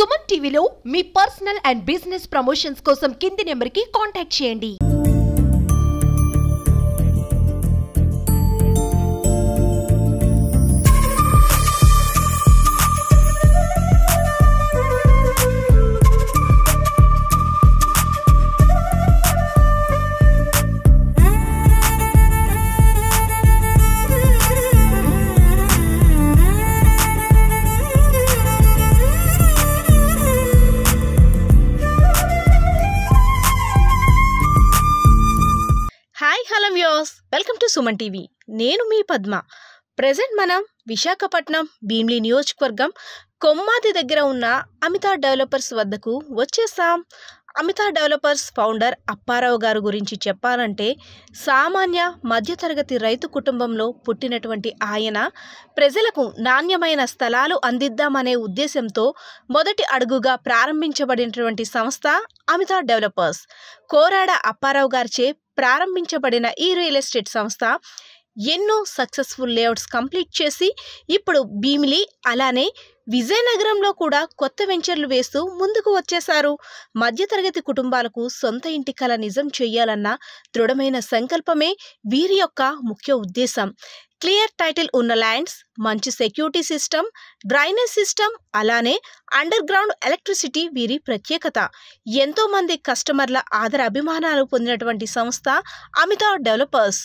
సుమన్ టీవీలో మీ personal and business promotions కోసం కింది నెంబర్కి కాంటాక్ట్ చేయండి. Hi hello viewers, welcome to Suman TV. నేను మీ పద్మ. ప్రెజెంట్ మనం విశాఖపట్నం భీమిలి నియోజకవర్గం కొమ్మాది దగ్గర ఉన్న అమితా డెవలపర్స్ వద్దకు వచ్చేసాం. అమితా డెవలపర్స్ ఫౌండర్ అప్పారావు గారు గురించి చెప్పాలంటే సామాన్య మధ్యతరగతి రైతు కుటుంబంలో పుట్టినటువంటి ఆయన ప్రజలకు నాణ్యమైన స్థలాలు అందిద్దామనే ఉద్దేశంతో మొదటి అడుగుగా ప్రారంభించబడినటువంటి సంస్థ అమితా డెవలపర్స్. కోరాడ అప్పారావు గారిచే ప్రారంభించబడిన ఈ రియల్ ఎస్టేట్ సంస్థ ఎన్నో సక్సెస్ఫుల్ లేఅవుట్స్ కంప్లీట్ చేసి ఇప్పుడు భీమిలి అలానే విజయనగరంలో కూడా కొత్త వెంచర్లు వేస్తూ ముందుకు వచ్చేశారు. మధ్యతరగతి కుటుంబాలకు సొంత ఇంటి కల నిజం చెయ్యాలన్న దృఢమైన సంకల్పమే వీరి యొక్క ముఖ్య ఉద్దేశం. క్లియర్ టైటిల్ ఉన్న ల్యాండ్స్, మంచి సెక్యూరిటీ సిస్టమ్, డ్రైనేజ్ సిస్టమ్ అలానే అండర్ గ్రౌండ్ ఎలక్ట్రిసిటీ వీరి ప్రత్యేకత. ఎంతో మంది కస్టమర్ల ఆదర అభిమానాలు పొందినటువంటి సంస్థ అమితా డెవలపర్స్.